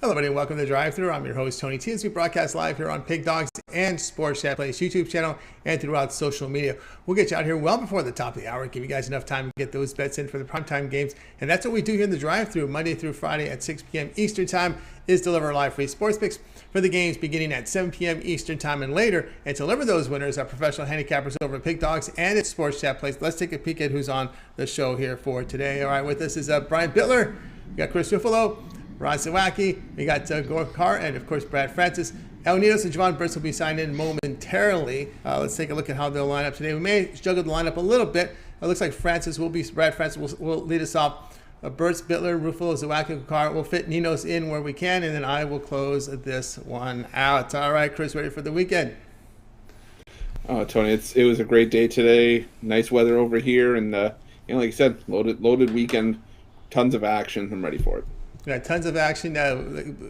Hello, everybody, and welcome to the Drive-Thru. I'm your host, Tony T. As we broadcast live here on Pig Dogs and Sports Chat Place YouTube channel and throughout social media. We'll get you out here well before the top of the hour, give you guys enough time to get those bets in for the primetime games. And that's what we do here in the Drive-Thru, Monday through Friday at 6 p.m. Eastern Time, is deliver live free sports picks for the games beginning at 7 p.m. Eastern Time and later. And to deliver those winners are professional handicappers over at Pig Dogs and at Sports Chat Place. Let's take a peek at who's on the show here for today. All right, with us is Brian Bitler. We got Chris Ruffolo, Ron Zawacky, we got Goran Kucar, and of course Brad Francis. Ninos and Jovan Burts will be signed in momentarily. Let's take a look at how they'll line up today. We may juggle the lineup a little bit. It looks like Brad Francis will lead us off. Burts, Bitler, Ruffolo, Zawacky, Kucar. We'll fit Ninos in where we can, and then I will close this one out. All right, Chris, ready for the weekend? Tony, it was a great day today. Nice weather over here, and like you said, loaded weekend, tons of action. I'm ready for it. We got tons of action.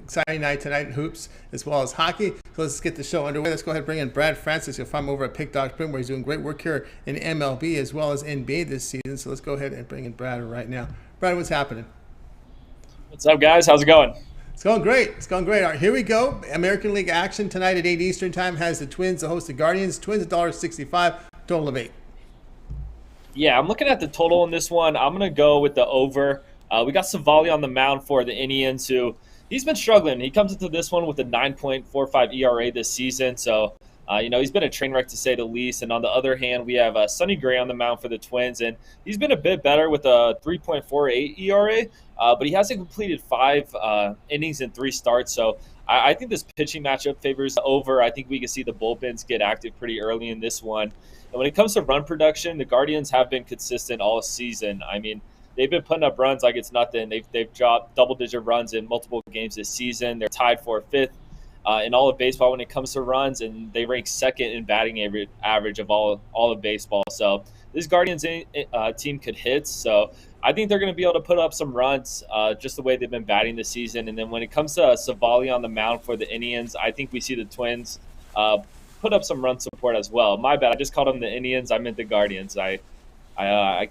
Exciting night tonight in hoops as well as hockey. So let's get the show underway. Let's go ahead and bring in Brad Francis. You'll find him over at Pig Dogs where he's doing great work here in MLB as well as NBA this season. So let's go ahead and bring in Brad right now. Brad, what's happening? What's up, guys? How's it going? It's going great. It's going great. All right, here we go. American League action tonight at 8 Eastern Time has the Twins, the host of Guardians. Twins $1.65, total of 8. Yeah, I'm looking at the total in this one. I'm going to go with the over. We got Zawacky on the mound for the Indians, who he's been struggling. He comes into this one with a 9.45 ERA this season. So, he's been a train wreck to say the least. And on the other hand, we have Sonny Gray on the mound for the Twins, and he's been a bit better with a 3.48 ERA, but he hasn't completed 5 innings in 3 starts. So I think this pitching matchup favors over. I think we can see the bullpens get active pretty early in this one. And when it comes to run production, the Guardians have been consistent all season. I mean, they've been putting up runs like it's nothing. They've dropped double-digit runs in multiple games this season. They're tied for 5th in all of baseball when it comes to runs, and they rank 2nd in batting average of all of baseball. So this Guardians team could hit. So I think they're going to be able to put up some runs just the way they've been batting this season. And then when it comes to Zawacky on the mound for the Indians, I think we see the Twins put up some run support as well. My bad. I just called them the Indians. I meant the Guardians. I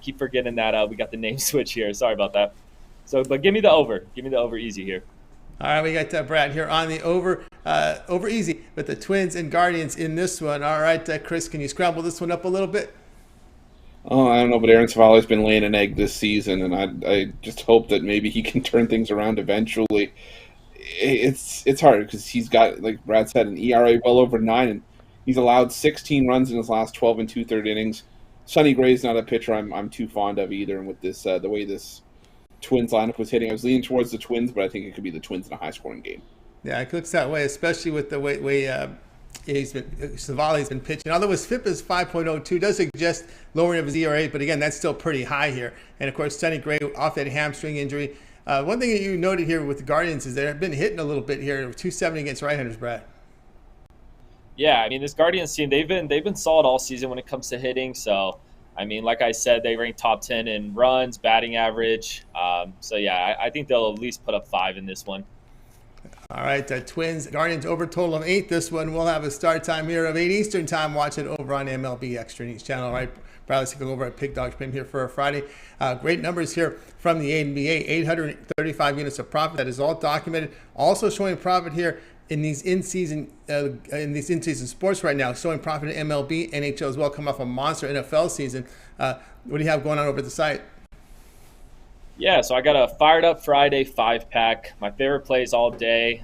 keep forgetting that we got the name switch here. Sorry about that. But give me the over. Give me the over easy here. All right, we got Brad here on the over easy with the Twins and Guardians in this one. All right, Chris, can you scramble this one up a little bit? Oh, I don't know, but Aaron Savali's been laying an egg this season, and I just hope that maybe he can turn things around eventually. It's hard because he's got, like Brad said, an ERA well over 9, and he's allowed 16 runs in his last 12 and 2/3 innings. Sonny Gray's not a pitcher I'm too fond of either, and with this the way this Twins lineup was hitting, I was leaning towards the Twins, but I think it could be the Twins in a high-scoring game. Yeah, it looks that way, especially with the way Savali's been pitching. Although his FIP is 5.02, does suggest lowering of his ERA, but again, that's still pretty high here. And of course, Sonny Gray off that hamstring injury. One thing that you noted here with the Guardians is they've been hitting a little bit here, 270 against right-handers, Brad. Yeah, I mean, this Guardians team, they've been solid all season when it comes to hitting. So, I mean, like I said, they rank top 10 in runs, batting average. I think they'll at least put up 5 in this one. All right, Twins, Guardians over total of 8. This one will have a start time here of 8 Eastern Time. Watch it over on MLB Extra News channel. All right, Brad, let's go over at Pig Dogs Prim here for a Friday. Great numbers here from the NBA, 835 units of profit. That is all documented. Also showing profit here in these in-season sports right now, showing profit in MLB, NHL as well, come off a monster NFL season. What do you have going on over at the site? Yeah, so I got a Fired Up Friday 5-pack. My favorite plays all day.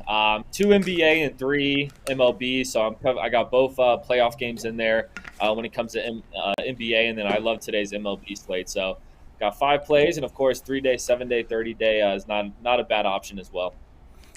2 NBA and 3 MLB, so I got both playoff games in there when it comes to NBA, and then I love today's MLB slate. So got 5 plays, and of course 3-day, 7-day, 30-day is not a bad option as well.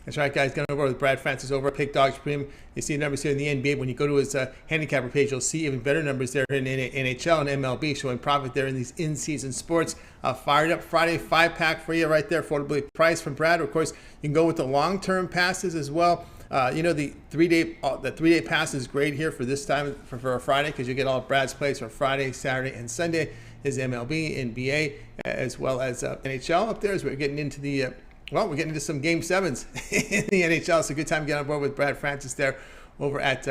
That's right, guys. Going over with Brad Francis over at Pig Dogs Premium. You see numbers here in the NBA. When you go to his handicapper page, you'll see even better numbers there in NHL and MLB, showing profit there in these in-season sports. Fired Up Friday 5-pack for you right there, affordably priced from Brad. Of course, you can go with the long-term passes as well. The 3-day pass is great here for this time for a Friday because you get all of Brad's plays for Friday, Saturday, and Sunday. Is MLB, NBA, as well as NHL up there as we're getting into the we're getting into some Game 7s in the NHL. It's a good time to get on board with Brad Francis there over at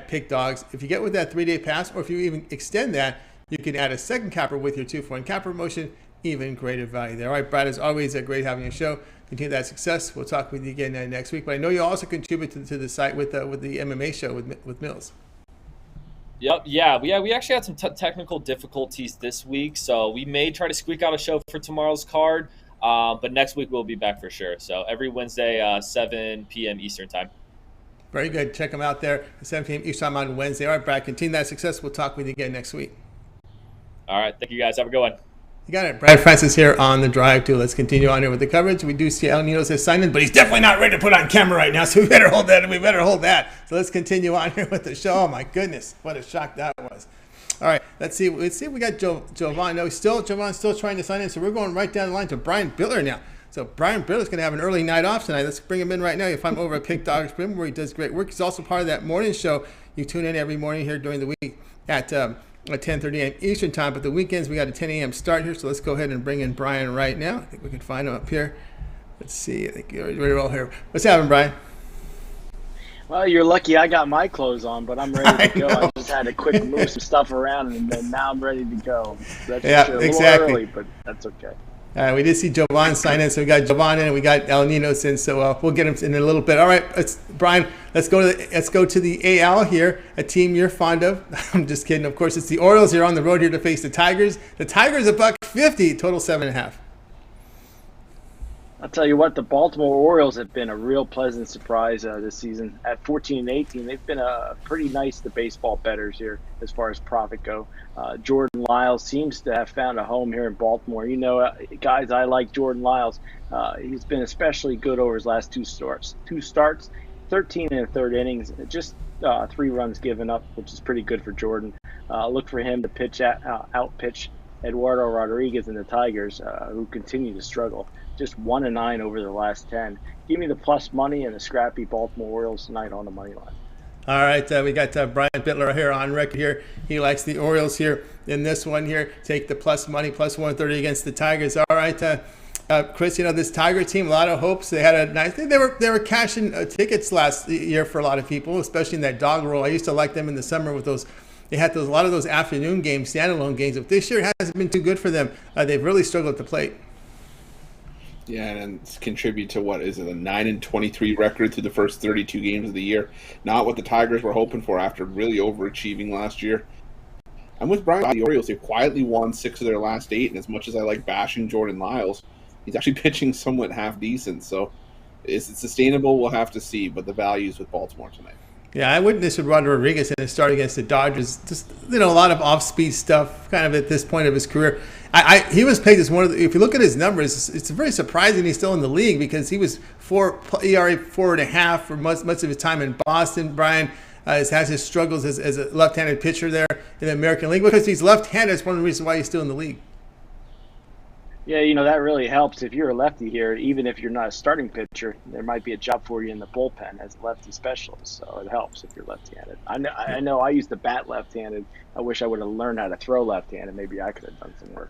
Pig Dogs. If you get with that 3-day pass, or if you even extend that, you can add a second capper with your 2-for-1 capper promotion. even greater value there. All right, Brad, as always, great having your show. Continue that success. We'll talk with you again next week. But I know you also contribute to the site with the MMA show with Mills. Yep. Yeah. We actually had some technical difficulties this week, so we may try to squeak out a show for tomorrow's card. But next week we'll be back for sure. So every Wednesday, 7 p.m. Eastern time. Very good. Check them out there at 7 p.m. Eastern time on Wednesday. All right, Brad, continue that success. We'll talk with you again next week. All right. Thank you, guys. Have a good one. You got it. Brad Francis here on the drive, too. Let's continue on here with the coverage. We do see Ninos has signed in, but he's definitely not ready to put on camera right now, so we better hold that. So let's continue on here with the show. Oh, my goodness. What a shock that was. All right, let's see. We got Jovan. No, Jovan's still trying to sign in, so we're going right down the line to Brian Bitler now. So Brian Bitler's going to have an early night off tonight. Let's bring him in right now. You'll find him over at Pick Dogs Prim, where he does great work. He's also part of that morning show. You tune in every morning here during the week at 10:30 a.m. Eastern time. But the weekends, we got a 10 a.m. start here. So let's go ahead and bring in Brian right now. I think we can find him up here. Let's see. I think you're ready to roll here. What's happening, Brian? Well, you're lucky I got my clothes on, but I'm ready to go. I just had to quick move some stuff around, and then now I'm ready to go. That's yeah, a exactly. little early, but that's okay. We did see Jovan sign in, so we got Jovan in, and we got Ninos in, so we'll get him in a little bit. All right, Brian, let's go to the AL here, a team you're fond of. I'm just kidding. Of course, it's the Orioles. You're on the road here to face the Tigers. The Tigers $1.50, total 7.5. I'll tell you what, the Baltimore Orioles have been a real pleasant surprise this season. At 14-18, they've been pretty nice to baseball bettors here as far as profit go. Jordan Lyles seems to have found a home here in Baltimore. You know, guys, I like Jordan Lyles. He's been especially good over his last two starts, 13 and a third innings, just 3 runs given up, which is pretty good for Jordan. Look for him to out-pitch Eduardo Rodriguez and the Tigers, who continue to struggle. Just 1-9 over the last 10. Give me the plus money and the scrappy Baltimore Orioles tonight on the money line. All right, we got Brian Bitler here on record here. He likes the Orioles here in this one here. Take the plus money, plus 130 against the Tigers. All right, Chris, you know, this Tiger team, a lot of hopes. They had a nice. They were cashing tickets last year for a lot of people, especially in that dog roll. I used to like them in the summer with those. They had a lot of those afternoon games, standalone games. But this year it hasn't been too good for them. They've really struggled at the plate. Yeah, and contribute to what is it, a 9-23 record through the first 32 games of the year. Not what the Tigers were hoping for after really overachieving last year. I'm with Brian. The Orioles, they've quietly won 6 of their last 8, and as much as I like bashing Jordan Lyles, he's actually pitching somewhat half decent. So is it sustainable? We'll have to see, but the value's with Baltimore tonight. Yeah, I witnessed Eduardo Rodriguez in his start against the Dodgers. Just, you know, a lot of off-speed stuff kind of at this point of his career. He was pegged as one of the, if you look at his numbers, it's very surprising he's still in the league because he was ERA 4.5 for much of his time in Boston. Brian has his struggles as a left-handed pitcher there in the American League. Because he's left-handed, it's one of the reasons why he's still in the league. Yeah, you know, that really helps. If you're a lefty here, even if you're not a starting pitcher, there might be a job for you in the bullpen as a lefty specialist. So it helps if you're left-handed. I know I used to bat left-handed. I wish I would have learned how to throw left-handed. Maybe I could have done some work.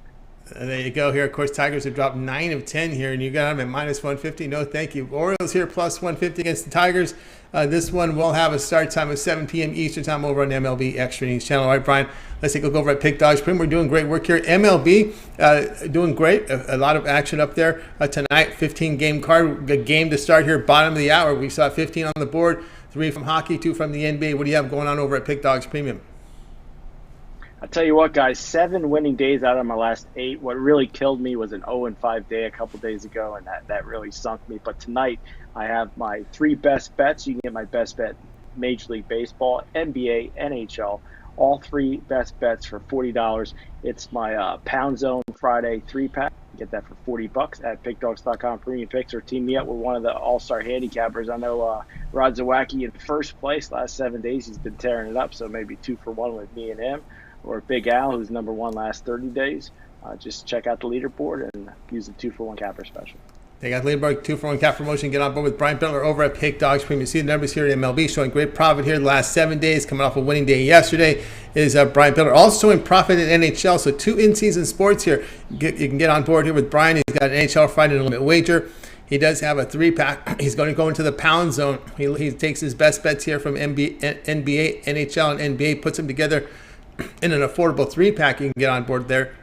And there you go here. Of course, Tigers have dropped 9 of 10 here, and you got them at minus 150. No, thank you. Orioles here plus 150 against the Tigers. This one will have a start time of 7 p.m. Eastern time over on MLB Extra Innings channel. All right, Brian, let's take a look over at Pick Dogs Prim. We're doing great work here. MLB doing great. A lot of action up there tonight. 15-game card. A game to start here, bottom of the hour. We saw 15 on the board, 3 from hockey, 2 from the NBA. What do you have going on over at Pick Dogs Premium? I'll tell you what, guys, 7 winning days out of my last 8. What really killed me was an 0-5 day a couple days ago, and that really sunk me. But tonight, I have my 3 best bets. You can get my best bet, Major League Baseball, NBA, NHL, all 3 best bets for $40. It's my Pound Zone Friday 3-pack. Get that for $40 at pickdogs.com premium picks, or team me up with one of the all-star handicappers. I know Rod Zawacky in first place last 7 days. He's been tearing it up, so maybe 2 for 1 with me and him. Or Big Al, who's number 1 last 30 days. Just check out the leaderboard and use the 2-for-1 capper special. They got leaderboard 2-for-1 cap promotion. Get on board with Brian Bitler over at Pick Dogs Premium. See the numbers here at MLB showing great profit here the last 7 days. Coming off a winning day yesterday is Brian Bitler. Also in profit in NHL. So 2 in-season sports here. You can get on board here with Brian. He's got an NHL Friday limit wager. He does have a 3-pack. He's going to go into the Pound Zone. He takes his best bets here from NBA, NHL, and NBA, puts them together in an affordable 3-pack. You can get on board there.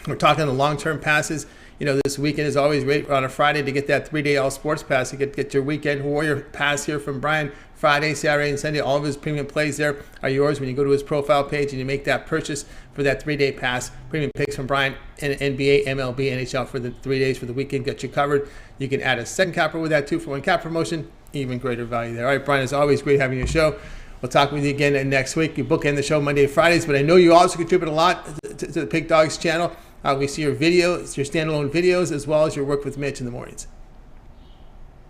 We're talking the long-term passes. This weekend is always great on a Friday to get that 3-day all sports pass. You get your weekend warrior pass here from Brian. Friday, Saturday, and Sunday. All of his premium plays there are yours when you go to his profile page and you make that purchase for that 3-day pass. Premium picks from Brian and NBA, MLB, NHL for the 3 days for the weekend. Got you covered. You can add a second capper with that 2-for-1 cap promotion. Even greater value there. All right, Brian, it's always great having your show. We'll talk with you again next week. You bookend the show Monday and Fridays, but I know you also contribute a lot to the Pig Dogs channel. We see your videos, your standalone videos, as well as your work with Mitch in the mornings.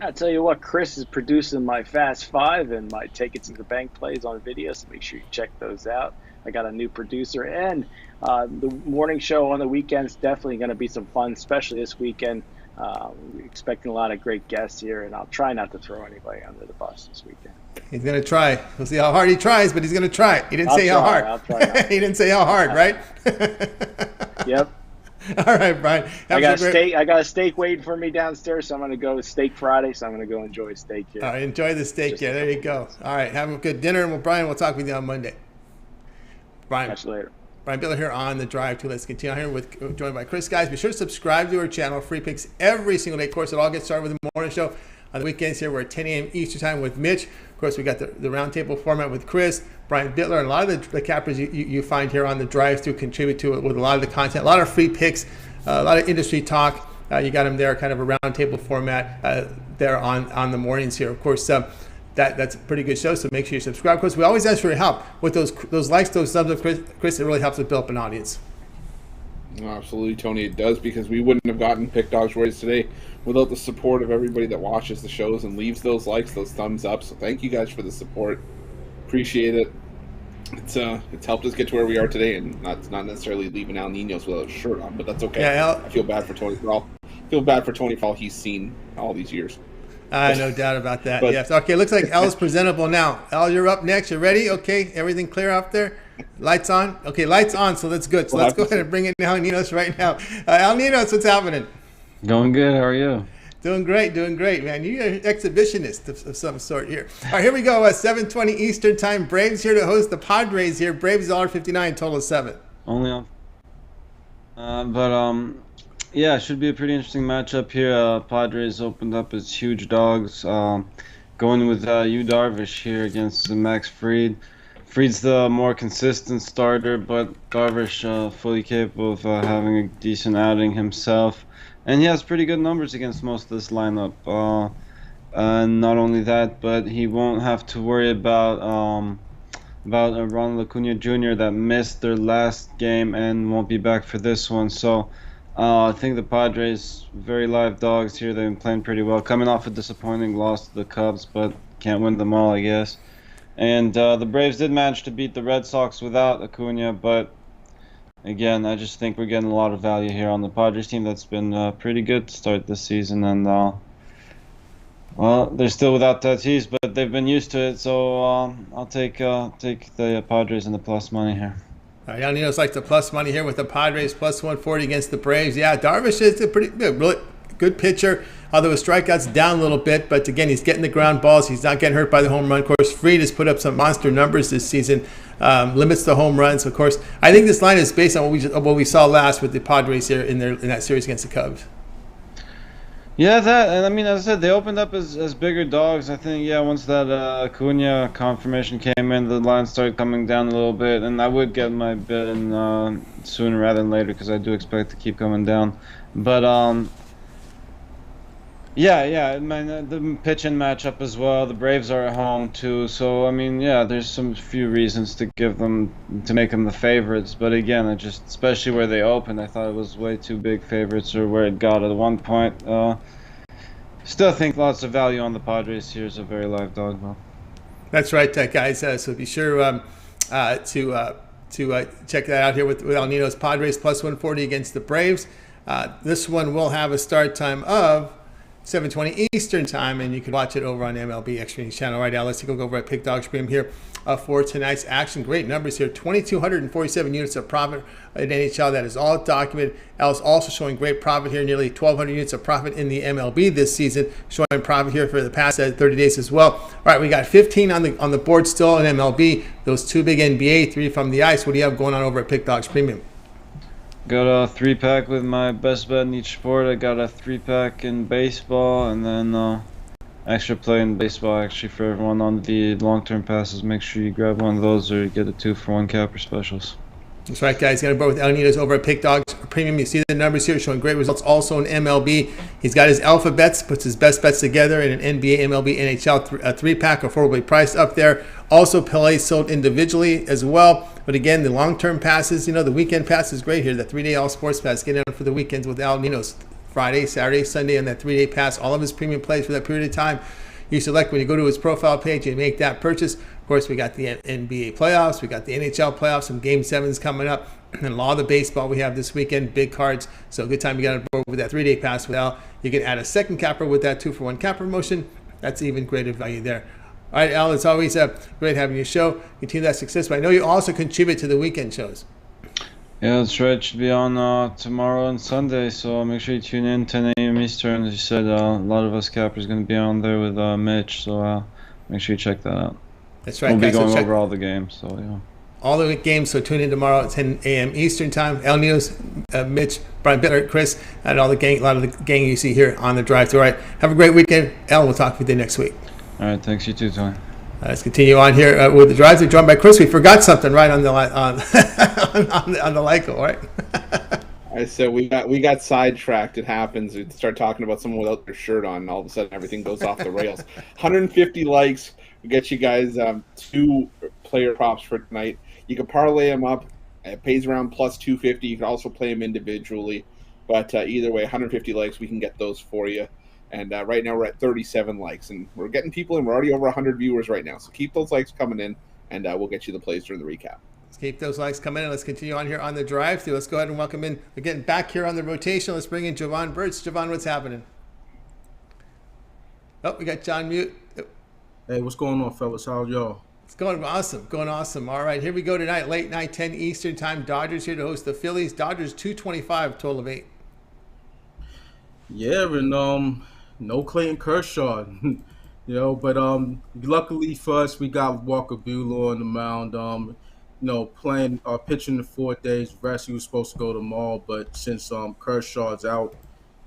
I'll tell you what, Chris is producing my Fast Five and my Take It to the Bank plays on video, so make sure you check those out. I got a new producer, and the morning show on the weekend's definitely going to be some fun, especially this weekend. We're expecting a lot of great guests here, and I'll try not to throw anybody under the bus this weekend. He's going to try. We'll see how hard he tries, but he's going to try. He didn't say how hard. I'll try. He didn't say how hard, right? Yep. All right, Brian. I got a steak waiting for me downstairs, so I'm going to go Steak Friday, so I'm going to go enjoy a steak here. All right, enjoy the steak. Yeah, there you go. All right, have a good dinner, and Brian, we'll talk with you on Monday. Brian. Catch you later. Brian Bitler here on The Drive to. Let's continue on here joined by Chris. Guys, be sure to subscribe to our channel. Free picks every single day. Of course, it all gets started with the morning show. On the weekends here, we're at 10 a.m. Eastern time with Mitch. Of course, we got the roundtable format with Chris, Brian Bitler, and a lot of the cappers you find here on The Drive to contribute to it with a lot of the content, a lot of free picks, a lot of industry talk. You got them there, kind of a roundtable format there on the mornings here. Of course, that's a pretty good show, so make sure you subscribe. Of course, we always ask for your help with those likes, those subs of Chris. It really helps us build up an audience. Oh, absolutely, Tony. It does, because we wouldn't have gotten Pick Dogs Warriors today without the support of everybody that watches the shows and leaves those likes, those thumbs up. So thank you guys for the support. Appreciate it. It's helped us get to where we are today, and not necessarily leaving Al Ninos without a shirt on, but that's okay. Yeah, I feel bad for Tony for all he's seen all these years. No doubt about that. Yes. Okay, looks like Al's presentable now. Al, you're up next. You ready? Okay, everything clear up there? Lights on? Okay, lights on, so that's good. So let's go ahead and bring in Al Ninos right now. Al Ninos, what's happening? Going good. How are you? Doing great, man. You're an exhibitionist of some sort here. All right, here we go. 7:20 Eastern time. Braves here to host the Padres here. Braves $1.59, total of 7. Only on. Yeah, it should be a pretty interesting matchup here. Padres opened up as huge dogs. Going with Yu Darvish here against Max Fried. Fried's the more consistent starter, but Darvish fully capable of having a decent outing himself. And he has pretty good numbers against most of this lineup. And not only that, but he won't have to worry about Ronald Acuna Jr. that missed their last game and won't be back for this one. So I think the Padres, very live dogs here. They've been playing pretty well. Coming off a disappointing loss to the Cubs, but can't win them all, I guess. And the Braves did manage to beat the Red Sox without Acuna, but again, I just think we're getting a lot of value here on the Padres team that's been pretty good to start this season. And, well, they're still without Tatis, but they've been used to it. So I'll take the Padres and the plus money here. All right, Al Ninos likes the plus money here with the Padres, plus 140 against the Braves. Yeah, Darvish is a pretty really good pitcher, although his strikeouts down a little bit. But again, he's getting the ground balls. He's not getting hurt by the home run. Of course, Fried has put up some monster numbers this season, limits the home runs. Of course, I think this line is based on what we saw last with the Padres here in that series against the Cubs. Yeah, and I mean, as I said, they opened up as bigger dogs. I think, once that Acuna confirmation came in, the line started coming down a little bit, and I would get my bid in sooner rather than later because I do expect to keep coming down. But I mean, the pitching matchup as well. The Braves are at home too, so I mean, there's some few reasons to make them the favorites. But again, especially where they opened, I thought it was way too big favorites, or where it got at one point. Still think lots of value on the Padres here. Is a very live dog, though. That's right, guys. So be sure to check that out here with Al Ninos. Padres plus 140 against the Braves. This one will have a start time of 7:20 Eastern time, and you can watch it over on MLB Extra channel. Right now, let's take a look over at Pick Dog Stream here for tonight's action. Great numbers here. 2,247 units of profit in NHL. That is all documented. Al's also showing great profit here. Nearly 1,200 units of profit in the MLB this season. Showing profit here for the past 30 days as well. All right, we got 15 on the board still in MLB. Those two big NBA, 3 from the ice. What do you have going on over at Pick Dogs Premium? Got a 3-pack with my best bet in each sport. I got a 3-pack in baseball, and then extra play in baseball actually for everyone on the long-term passes. Make sure you grab one of those or you get a 2-for-1 capper specials. That's right, guys. Got a board with Ninos over at Pick Dogs Premium. You see the numbers here showing great results also in MLB. He's got his alpha bets, puts his best bets together in an NBA, MLB, NHL 3-pack, affordably priced up there. Also, plays sold individually as well. But again, the long-term passes, the weekend pass is great here. The 3-day all sports pass, get in for the weekends with Ninos. Friday, Saturday, Sunday, and that 3-day pass. All of his premium plays for that period of time. You select when you go to his profile page and make that purchase. Of course, we got the NBA playoffs, we got the NHL playoffs, some Game 7s coming up, and a lot of the baseball we have this weekend, big cards. So good time to get on board with that 3-day pass with Al. You can add a second capper with that 2-for-1 capper promotion. That's even greater value there. All right, Al, it's always great having your show. Continue that success. But I know you also contribute to the weekend shows. Yeah, that's right. It should be on tomorrow and Sunday, so make sure you tune in 10 a.m. Eastern. As you said, a lot of us cappers going to be on there with Mitch, so make sure you check that out. That's right, we'll guys. We'll be going over all the games, so yeah. All the games, so tune in tomorrow at 10 a.m. Eastern time. El Ninos, Mitch, Brian Bitler, Chris, and all the gang, a lot of the gang you see here on the drive. All right, have a great weekend. El, we'll talk with you next week. All right, thanks. You too, Tony. Let's continue on here with the drive. We're joined by Chris. We forgot something right on the on the Lyco, right? I said we got sidetracked. It happens. We start talking about someone without their shirt on, and all of a sudden everything goes off the rails. 150 likes. We get you guys 2 player props for tonight. You can parlay them up. It pays around plus 250. You can also play them individually. But either way, 150 likes, we can get those for you. And right now we're at 37 likes, and we're getting people in. We're already over 100 viewers right now. So keep those likes coming in, and we'll get you the plays during the recap. Let's keep those likes coming in. Let's continue on here on the drive-thru. Let's go ahead and welcome in. We're getting back here on the rotation. Let's bring in Jovan Burts. Jovan, what's happening? Oh, we got John mute. Hey, what's going on, fellas? How y'all? It's going awesome. All right, here we go tonight, late night, 10 Eastern time. Dodgers here to host the Phillies. Dodgers 225, total of 8. Yeah, and no Clayton Kershaw, but luckily for us, we got Walker Buehler on the mound. Playing pitching the 4 days rest. He was supposed to go tomorrow, but since Kershaw's out,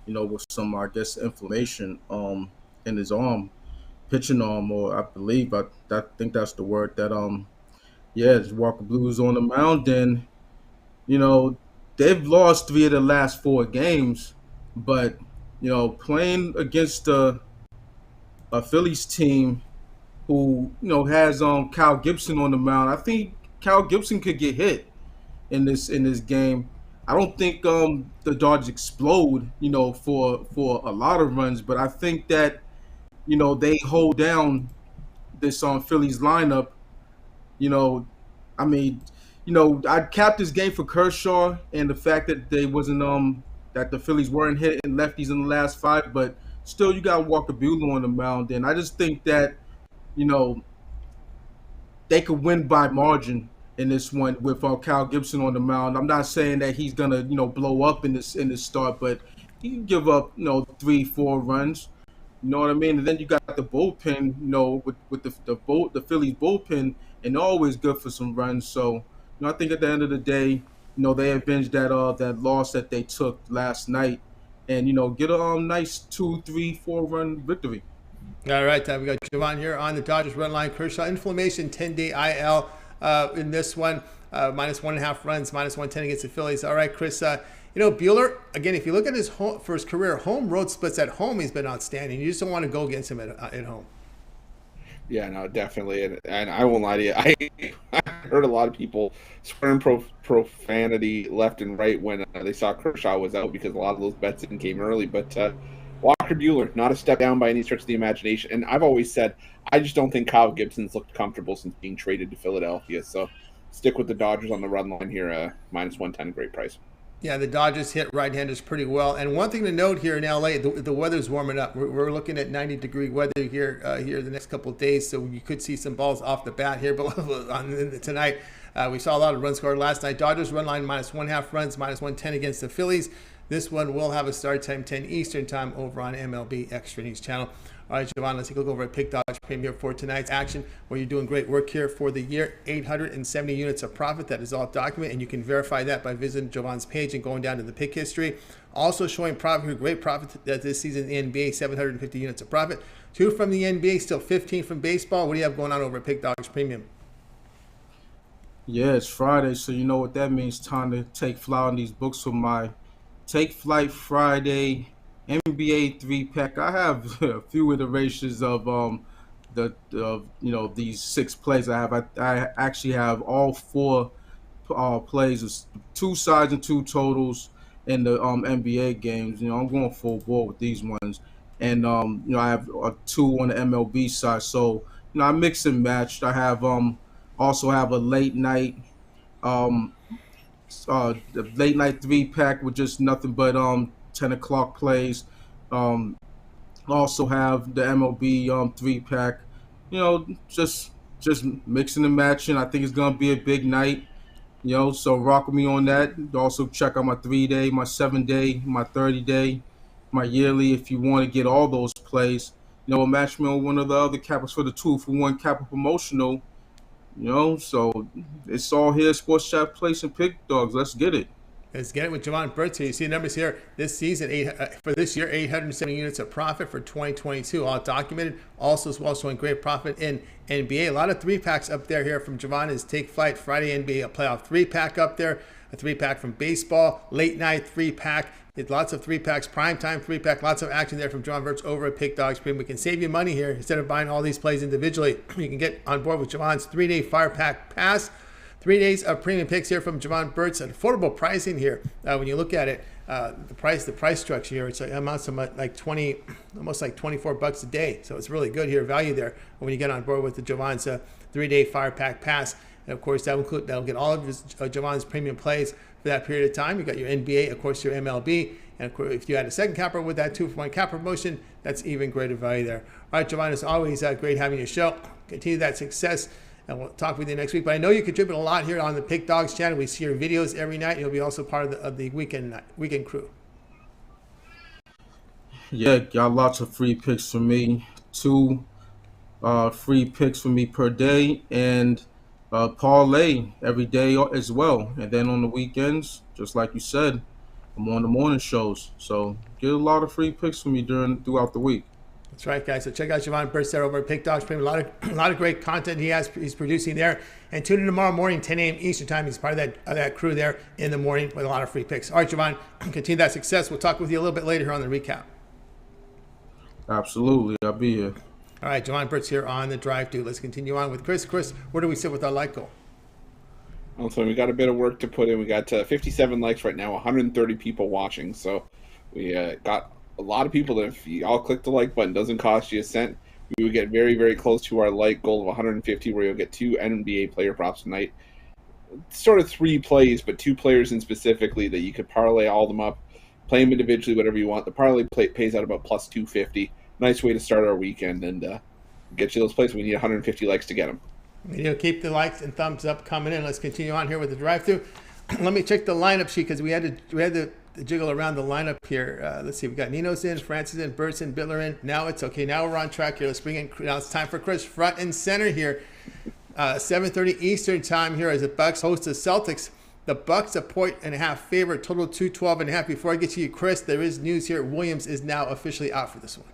with some inflammation in his arm, pitching arm, or I believe I think that's the word that Walker Buehler's on the mound, and they've lost 3 of the last 4 games, but playing against a Phillies team who has Kyle Gibson on the mound, I think Kyle Gibson could get hit in this game. I don't think the Dodgers explode, for a lot of runs, but I think that they hold down this Phillies lineup. I capped this game for Kershaw and the fact that they wasn't that the Phillies weren't hitting lefties in the last 5, but still you got Walker Buehler on the mound, and I just think that they could win by margin in this one with Kyle Gibson on the mound. I'm not saying that he's gonna blow up in this start, but he can give up 3-4 runs. You know what I mean? And then you got the bullpen, with the Phillies bullpen, and they're always good for some runs. So I think at the end of the day, they avenged that loss that they took last night, and get a nice 2, 3, 4 run victory. All right, we got Jovan here on the Dodgers run line. Kershaw inflammation, 10-day IL in this one, minus 1.5 runs, minus 110 against the Phillies. All right, Chris. Buehler, again, if you look at his for his career home road splits at home, he's been outstanding. You just don't want to go against him at home. Yeah, no, definitely, and I won't lie to you. I heard a lot of people swearing profanity left and right when they saw Kershaw was out, because a lot of those bets in came early. But Walker Buehler, not a step down by any stretch of the imagination. And I've always said, I just don't think Kyle Gibson's looked comfortable since being traded to Philadelphia. So stick with the Dodgers on the run line here, minus 110, great price. Yeah, the Dodgers hit right-handers pretty well. And one thing to note here in LA, the weather's warming up. We're looking at 90-degree weather here the next couple of days, so you could see some balls off the bat here. But tonight, we saw a lot of runs scored last night. Dodgers run line minus 1.5 runs, minus 110 against the Phillies. This one will have a start time 10 Eastern time over on MLB Extra News channel. All right, Jovan, let's take a look over at Pick Dodge Premium for tonight's action, where you're doing great work here for the year. 870 units of profit. That is all documented, and you can verify that by visiting Jovan's page and going down to the pick history. Also showing profit here, great profit this season in the NBA, 750 units of profit. 2 from the NBA, still 15 from baseball. What do you have going on over at Pick Dodge Premium? Yeah, it's Friday, so you know what that means. Time to take flight on these books for my Take Flight Friday NBA 3-pack. I have a few iterations of these 6 plays I have. I actually have all 4 plays, 2 sides and 2 totals in the NBA games. I'm going full ball with these ones, and I have 2 on the MLB side. So I mix and match. I have also have a late night the late night 3-pack with just nothing but 10 o'clock plays. Also have the MLB 3-pack. Just mixing and matching. I think it's gonna be a big night. So rock with me on that. Also check out my 3-day, my 7-day, my 30-day, my yearly. If you want to get all those plays, match me on one of the other cappers for the 2-for-1 capper promotional. So it's all here. Sports Chat Place and Pick Dogs. Let's get it. Let's get it with Jovan Burts here. You see the numbers here this season, for this year, 870 units of profit for 2022, all documented. Also as well showing great profit in NBA. A lot of 3-packs up there here from Jovan is Take Flight Friday NBA, a playoff 3-pack up there, a 3-pack from baseball, late night 3-pack. It's lots of 3-packs, primetime 3-pack, lots of action there from Jovan Burts over at Pick Dogs Premium. We can save you money here. Instead of buying all these plays individually, you can get on board with Jovan's 3-day Fire Pack Pass. 3 days of premium picks here from Jovan Burts. Affordable pricing here. When you look at it, the price structure here, it's amounts to like almost like $24 a day. So it's really good here, value there when you get on board with the Jovan's 3-day Fire Pack Pass. And of course, that'll get all of Jovan's premium plays for that period of time. You got your NBA, of course, your MLB, and of course, if you had a second capper with that 2-for-1 capper promotion, that's even greater value there. All right, Jovan, it's always great having your show. Continue that success. And we'll talk with you next week. But I know you contribute a lot here on the Pick Dogs channel. We see your videos every night. You'll be also part of the weekend crew. Yeah, got lots of free picks for me. 2 free picks for me per day, and parlay every day as well. And then on the weekends, just like you said, I'm on the morning shows. So get a lot of free picks for me throughout the week. That's right, guys. So check out Jovan Burts there over at Pick Dogs Premium. A lot of great content he's producing there. And tune in tomorrow morning, 10 a.m. Eastern Time. He's part of that crew there in the morning with a lot of free picks. All right, Jovan, continue that success. We'll talk with you a little bit later here on the recap. Absolutely. I'll be here. All right, Jovan Burts here on the drive-thru. Let's continue on with Chris. Chris, where do we sit with our like goal? So we got a bit of work to put in. We got 57 likes right now, 130 people watching. So we got a lot of people that if you all click the like button, doesn't cost you a cent. We would get very, very close to our like goal of 150, where you'll get 2 NBA player props tonight. Sort of 3 plays, but 2 players in specifically that you could parlay all of them up, play them individually, whatever you want. The parlay pays out about plus 250. Nice way to start our weekend and get you those plays. We need 150 likes to get them. Keep the likes and thumbs up coming in. Let's continue on here with the drive-thru. Let me check the lineup sheet because we had to jiggle around the lineup here. Let's see. We got Ninos in, Francis in, Burts in, Bitler in. Now it's okay. Now we're on track here. Let's bring in. Now it's time for Chris front and center here. 7:30 Eastern time here as the Bucks host the Celtics. The Bucks a 1.5 favorite, total 212.5. Before I get to you, Chris, there is news here. Williams is now officially out for this one.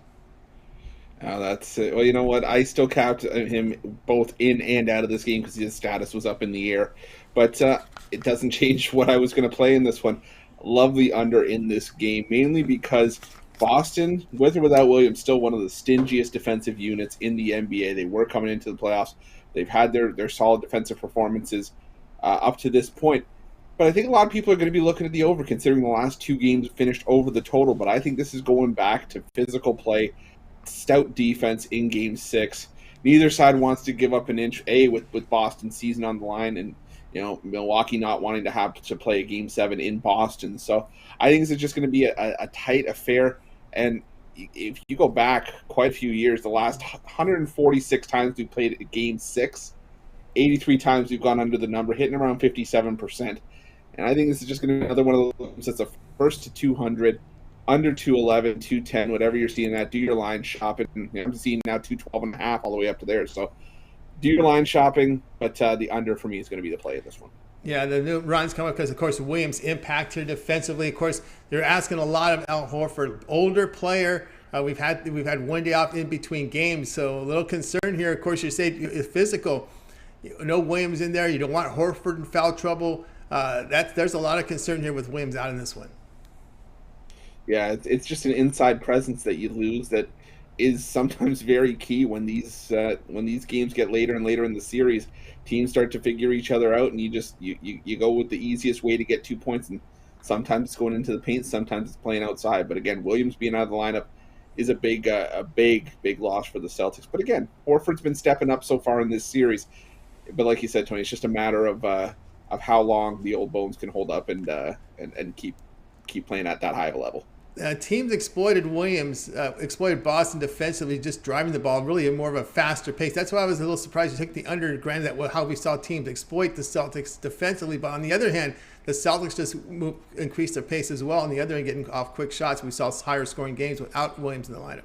That's it. Well, you know what? I still capped him both in and out of this game because his status was up in the air. But it doesn't change what I was going to play in this one. Love the under in this game, mainly because Boston, with or without Williams, still one of the stingiest defensive units in the NBA. They were coming into the playoffs. They've had their solid defensive performances up to this point. But I think a lot of people are going to be looking at the over, considering the last 2 games finished over the total. But I think this is going back to physical play, stout defense in Game 6. Neither side wants to give up an inch, with Boston's season on the line, and Milwaukee not wanting to have to play a Game 7 in Boston. So I think this is just going to be a tight affair. And if you go back quite a few years, the last 146 times we played a Game 6, 83 times we've gone under the number, hitting around 57%. And I think this is just going to be another one of those that's a first to 200. under 211, 210, whatever you're seeing that, do your line shopping. I'm seeing now 212.5 all the way up to there. So do your line shopping, but the under for me is going to be the play of this one. Yeah, the new runs come up because, of course, Williams' impact here defensively. Of course, they're asking a lot of Al Horford, older player. We've had one day off in between games, so a little concern here. Of course, you say it's physical. No Williams in there. You don't want Horford in foul trouble. There's a lot of concern here with Williams out in this one. Yeah, it's just an inside presence that you lose that is sometimes very key when these games get later and later in the series. Teams start to figure each other out, and you go with the easiest way to get 2 points. And sometimes it's going into the paint, sometimes it's playing outside. But again, Williams being out of the lineup is a big loss for the Celtics. But again, Horford's been stepping up so far in this series. But like you said, Tony, it's just a matter of how long the old bones can hold up and keep playing at that high of a level. Teams exploited Boston defensively, just driving the ball really at more of a faster pace. That's why I was a little surprised you took the under. Granted, that how we saw teams exploit the Celtics defensively, but on the other hand, the Celtics just increased their pace as well. On the other hand, getting off quick shots, we saw higher scoring games without Williams in the lineup.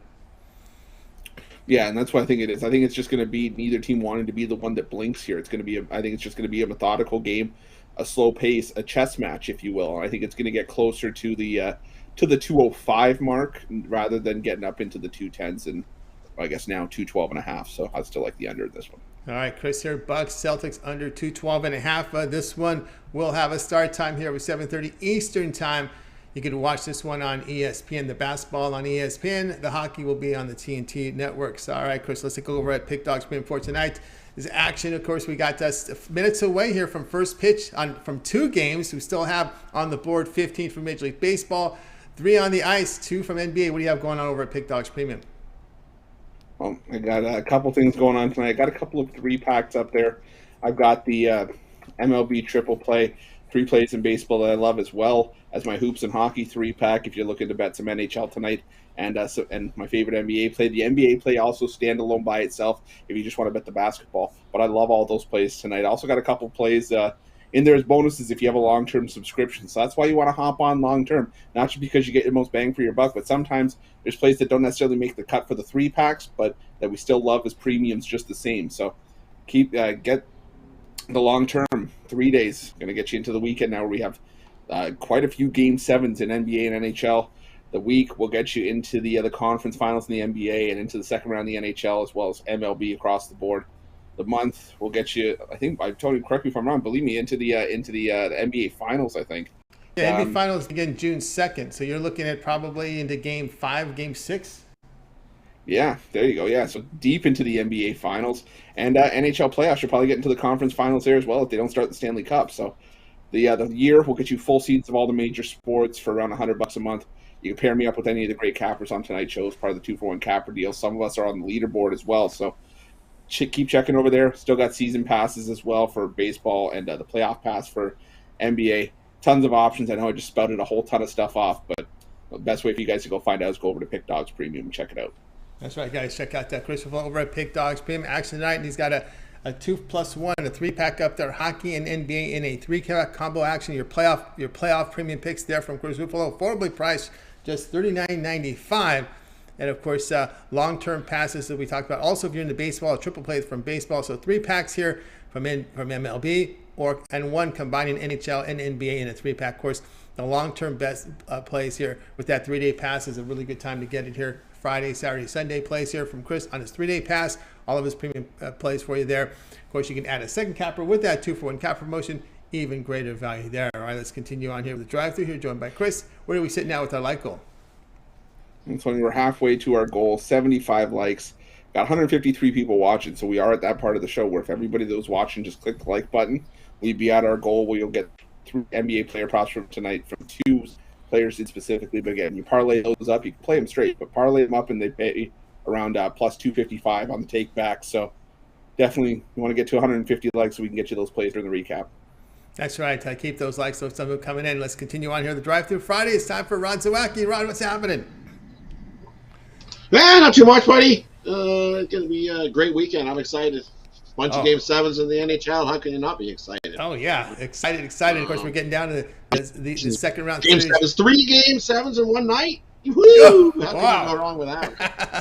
Yeah, and that's what I think it is. I think it's just going to be neither team wanting to be the one that blinks here. I think it's just going to be a methodical game, a slow pace, a chess match, if you will. I think it's going to get closer to the 205 mark rather than getting up into the 210s and I guess now 212.5. So I still like the under this one. All right, Chris here, Bucks, Celtics under 212.5. This one will have a start time here with 7:30 Eastern time. You can watch this one on ESPN, the basketball on ESPN. The hockey will be on the TNT networks. All right, Chris, let's take over at Pick Dogs Premium for tonight. Is action, of course, we got us minutes away here from first pitch from two games. We still have on the board 15 from Major League Baseball, 3 on the ice, 2 from NBA. What do you have going on over at Pick Dogs Premium? Well, I got a couple things going on tonight. I got a couple of 3-packs up there. I've got the MLB triple play, 3 plays in baseball that I love, as well as my hoops and hockey 3-pack if you're looking to bet some NHL tonight. And my favorite NBA play. The NBA play also standalone by itself if you just want to bet the basketball. But I love all those plays tonight. I also got a couple plays in there as bonuses if you have a long-term subscription. So that's why you want to hop on long-term, not just because you get your most bang for your buck, but sometimes there's plays that don't necessarily make the cut for the 3-packs, but that we still love as premiums just the same. So get the long-term 3 days. Going to get you into the weekend now where we have quite a few Game 7s in NBA and NHL. The week will get you into the conference finals in the NBA and into the second round in the NHL, as well as MLB across the board. The month will get you, I think, Tony, correct me if I'm wrong, believe me, into the NBA finals, I think. Yeah, NBA finals begin June 2nd, so you're looking at probably into Game 5, Game 6? Yeah, there you go. Yeah, so deep into the NBA finals. And NHL playoffs, you'll probably get into the conference finals there as well if they don't start the Stanley Cup. So the year will get you full seats of all the major sports for around $100 a month. You can pair me up with any of the great cappers on tonight's show as part of the 2-for-1 capper deal. Some of us are on the leaderboard as well, so keep checking over there. Still got season passes as well for baseball and the playoff pass for NBA. Tons of options. I know I just spouted a whole ton of stuff off, but the best way for you guys to go find out is go over to Pick Dogs Premium and check it out. That's right, guys. Check out that Chris Ruffolo over at Pick Dogs Premium. Action tonight, and he's got a 2+1, a 3-pack up there, hockey and NBA in a 3-pack combo action. Your playoff premium picks there from Chris Ruffolo, affordably priced, just $39.95. And of course, long-term passes that we talked about. Also, if you're into baseball, a triple play from baseball. So 3 packs here from MLB, and 1 combining NHL and NBA in a 3-pack. Of course, the long-term best plays here with that 3-day pass is a really good time to get it here. Friday, Saturday, Sunday plays here from Chris on his 3-day pass. All of his premium plays for you there. Of course, you can add a second capper with that 2-for-1 cap promotion. Even greater value there. All right, let's continue on here with the drive-thru here, joined by Chris. Where do we sit now with our like goal? And so we're halfway to our goal, 75 likes. Got 153 people watching, so we are at that part of the show where if everybody that was watching just click the like button, we'd be at our goal where you'll get 3 NBA player props from tonight from 2 players specifically. But again, you parlay those up, you can play them straight, but parlay them up and they pay around plus 255 on the take back. So definitely you want to get to 150 likes so we can get you those plays during the recap. That's right. Keep those likes so some of them coming in. Let's continue on here. The drive-thru Friday. It's time for Rod Zawacky. Rod, what's happening? Not too much, buddy. It's going to be a great weekend. I'm excited. Bunch of Game 7s in the NHL. How can you not be excited? Oh, yeah. Excited. Of course, we're getting down to the second round. Game 7s. 3 Game 7s in one night? Woo! How can Wow. you go wrong with that?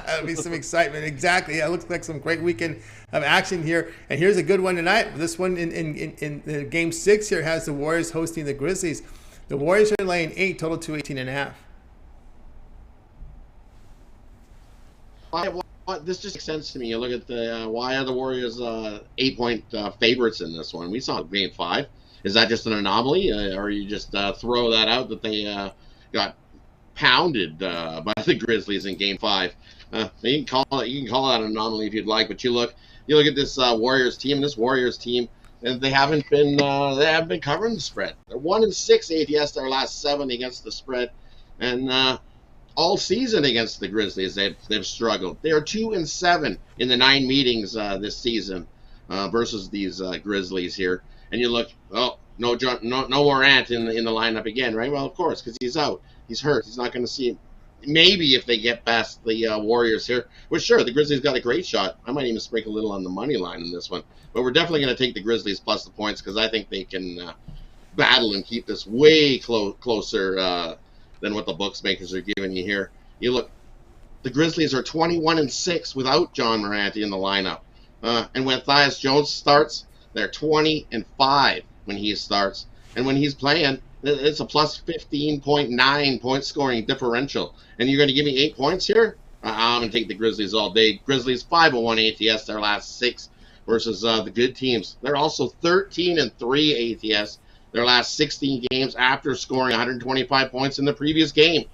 That'll be some excitement. Exactly. Yeah, it looks like some great weekend of action here. And here's a good one tonight. This one in Game 6 here has the Warriors hosting the Grizzlies. The Warriors are laying 8, total to 18.5. This just makes sense to me. You look at the why are the Warriors 8-point favorites in this one? We saw Game 5. Is that just an anomaly, or you just throw that out that they got pounded by the Grizzlies in Game 5? You can call it an anomaly if you'd like, but you look at this Warriors team, and they haven't been covering the spread. They're 1-6 ATS their last 7 against the spread, and all season against the Grizzlies they've struggled. They are 2-7 in the 9 meetings this season versus these Grizzlies here. And you look, oh, no Morant in the lineup again, right? Well, of course, because he's out, he's hurt, he's not going to see him. Maybe if they get past the Warriors here, well, sure, the Grizzlies got a great shot. I might even sprinkle a little on the money line in this one, but we're definitely going to take the Grizzlies plus the points because I think they can battle and keep this way closer than what the bookmakers are giving you here. You look, the Grizzlies are 21-6 without John Morant in the lineup, and when Tyus Jones starts, they're 20-5 when he starts, and when he's playing, it's a plus 15.9 point scoring differential. And you're going to give me 8 points here? I'm going to take the Grizzlies all day. Grizzlies 5-1 ATS their last 6 versus the good teams. They're also 13-3 ATS their last 16 games after scoring 125 points in the previous game.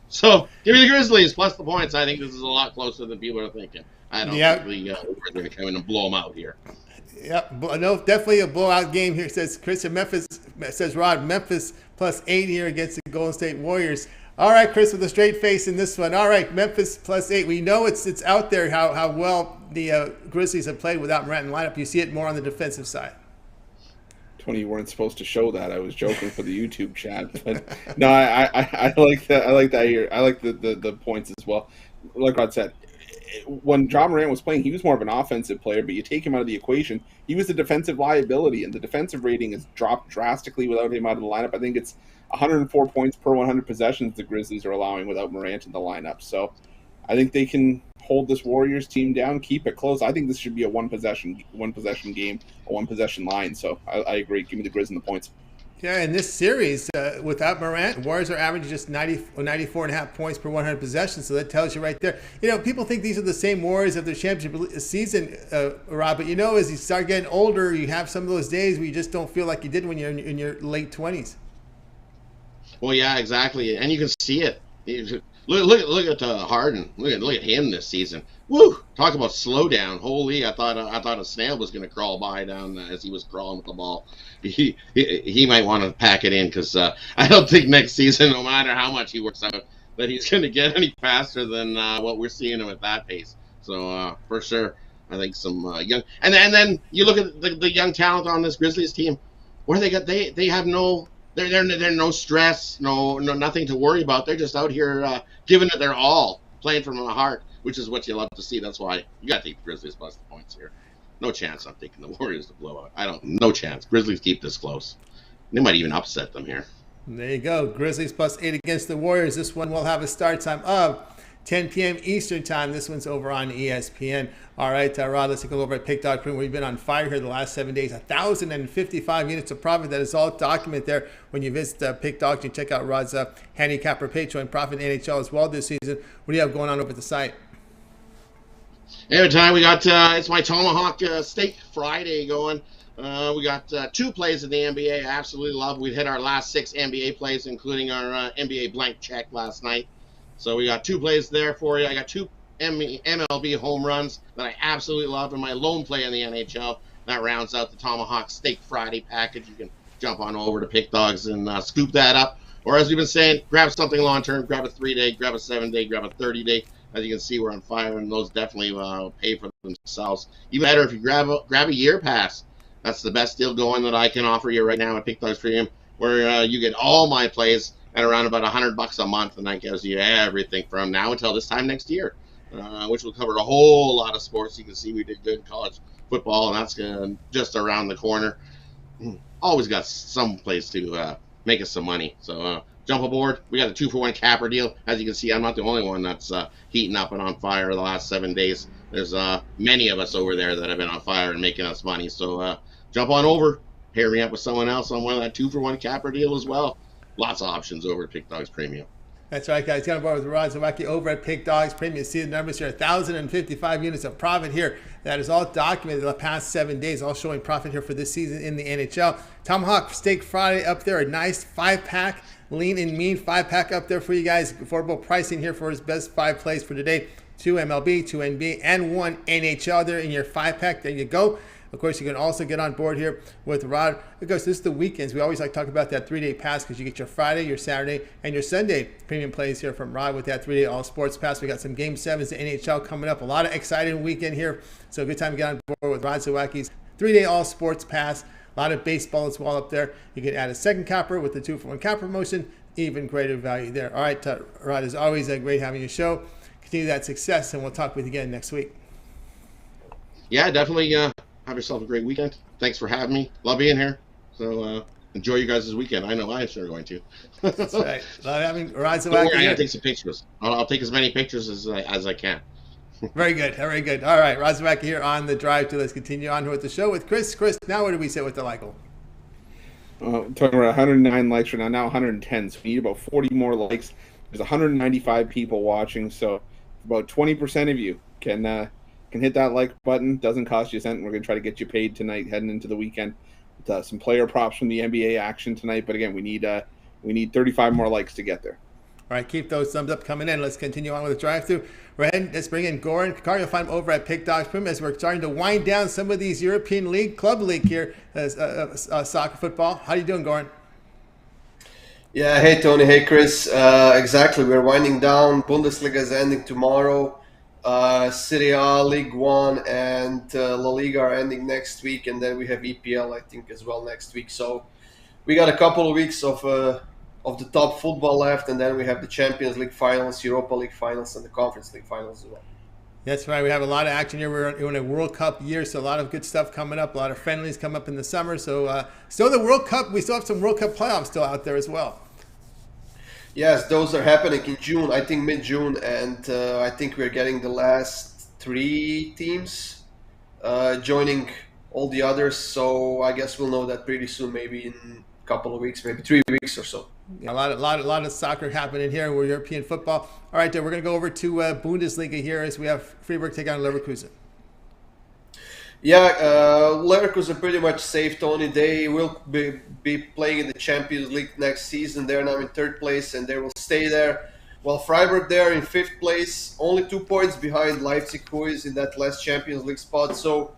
So give me the Grizzlies plus the points. I think this is a lot closer than people are thinking. I don't think we're going to come in and blow them out here. Yep, no, definitely a blowout game here, says Chris. And Memphis, says Rod, Memphis plus 8 here against the Golden State Warriors. All right, Chris, with a straight face in this one. All right, Memphis plus 8. We know it's out there how well the Grizzlies have played without Morant in the lineup. You see it more on the defensive side. Tony, you weren't supposed to show that. I was joking for the YouTube chat, but no, I like that. I like that here. I like the points as well. Like Rod said, when John Morant was playing, he was more of an offensive player, but you take him out of the equation, he was a defensive liability, and the defensive rating has dropped drastically without him out of the lineup. I think it's 104 points per 100 possessions the Grizzlies are allowing without Morant in the lineup. So I think they can hold this Warriors team down, keep it close. I think this should be a one possession game, a one possession line. So I agree. Give me the Grizz and the points. Yeah, in this series, without Morant, Warriors are averaging just 94.5 points per 100 possessions, so that tells you right there. You know, people think these are the same Warriors of their championship season, Rob, but you know, as you start getting older, you have some of those days where you just don't feel like you did when you're in your late 20s. Well, yeah, exactly, and you can see it. Look at Harden. Look at him this season. Woo! Talk about slow down. Holy, I thought a snail was going to crawl by down as he was crawling with the ball. He might want to pack it in because I don't think next season, no matter how much he works out, that he's going to get any faster than what we're seeing him at that pace. So for sure, I think some young and then you look at the young talent on this Grizzlies team. Where they have no. They're no stress, no nothing to worry about. They're just out here giving it their all, playing from the heart, which is what you love to see. That's why you got to take the Grizzlies plus the points here. No chance I'm taking the Warriors to blow out. No chance. Grizzlies keep this close. They might even upset them here. There you go. Grizzlies plus 8 against the Warriors. This one will have a start time of 10 p.m. Eastern time. This one's over on ESPN. All right, Rod, let's take a look over at Pick Dog Print. We've been on fire here the last 7 days. 1,055 units of profit. That is all documented there when you visit Pick Dog. You check out Rod's Handicapper Patreon profit in NHL as well this season. What do you have going on over at the site? Every time we got it's my Tomahawk Steak Friday going. We got 2 plays in the NBA. I absolutely love. We hit our last 6 NBA plays, including our NBA blank check last night. So we got 2 plays there for you. I got 2 MLB home runs that I absolutely love in my lone play in the NHL. That rounds out the Tomahawk Steak Friday package. You can jump on over to Pick Dogs and scoop that up. Or as we've been saying, grab something long-term, grab a 3-day, grab a 7-day, grab a 30-day. As you can see, we're on fire, and those definitely pay for themselves. Even better if you grab a year pass. That's the best deal going that I can offer you right now at Pick Dogs Premium, where you get all my plays at around about $100 a month, and that gives you everything from now until this time next year, which will cover a whole lot of sports. You can see we did good in college football, and that's just around the corner. Always got some place to make us some money. So jump aboard. We got a 2-for-1 capper deal. As you can see, I'm not the only one that's heating up and on fire the last 7 days. There's many of us over there that have been on fire and making us money. So jump on over, pair me up with someone else on one of that 2-for-1 capper deal as well. Lots of options over at Pick Dogs Premium. That's right, guys. Got on board with Zawacky over at Pick Dogs Premium. See the numbers here: 1,055 units of profit here. That is all documented the past 7 days, all showing profit here for this season in the NHL. Tomahawk Steak Friday up there, a nice 5-pack, lean and mean 5-pack up there for you guys. Affordable pricing here for his best 5 plays for today: 2 MLB, 2 NBA, and 1 NHL there in your 5-pack. There you go. Of course, you can also get on board here with Rod. Because this is the weekends. We always like to talk about that 3-day pass because you get your Friday, your Saturday, and your Sunday premium plays here from Rod with that 3-day all sports pass. We got some Game 7s to NHL coming up. A lot of exciting weekend here. So a good time to get on board with Rod Zawacky's 3-day all sports pass. A lot of baseball as well up there. You can add a second capper with the 2-for-1 capper promotion. Even greater value there. All right, Rod, as always, great having you show. Continue that success, and we'll talk with you again next week. Yeah, definitely. Have yourself a great weekend. Thanks for having me. Love being here. So enjoy you guys this weekend. I know I'm sure going to. That's right. Love having Rod Zawacky. Don't worry, I'm going to take some pictures. I'll take as many pictures as I can. Very good. Very good. All right. Rod Zawacky here on the drive to. Let's continue on with the show with Chris. Chris, now where do we sit with the like? Talking about 109 likes right now 110. So we need about 40 more likes. There's 195 people watching. So about 20% of you can hit that like button. Doesn't cost you a cent. We're going to try to get you paid tonight heading into the weekend. With, some player props from the NBA action tonight. But again, we need 35 more likes to get there. All right, keep those thumbs up coming in. Let's continue on with the drive-through. Let's bring in Goran Kucar. You'll find him over at Pick Dogs Premium as we're starting to wind down some of these European League, Club League here, soccer, football. How are you doing, Goran? Yeah, hey, Tony. Hey, Chris. Exactly. We're winding down. Bundesliga is ending tomorrow. Serie A, League One, and La Liga are ending next week. And then we have EPL, I think, as well next week. So we got a couple of weeks of the top football left, and then we have the Champions League finals, Europa League finals, and the Conference League finals as well. That's right. We have a lot of action here. We're in a World Cup year, so a lot of good stuff coming up. A lot of friendlies come up in the summer. So still the World Cup. We still have some World Cup playoffs still out there as well. Yes, those are happening in June, I think mid-June, and I think we're getting the last 3 teams joining all the others. So I guess we'll know that pretty soon, maybe in a couple of weeks, maybe 3 weeks or so. A lot of soccer happening here. We're European football. All right, we're going to go over to Bundesliga here as we have Freiburg take on Leverkusen. Yeah, Leverkusen pretty much safe, Tony. They will be playing in the Champions League next season. They're now in 3rd place, and they will stay there. While Freiburg there in 5th place, only 2 points behind Leipzig, who is in that last Champions League spot. So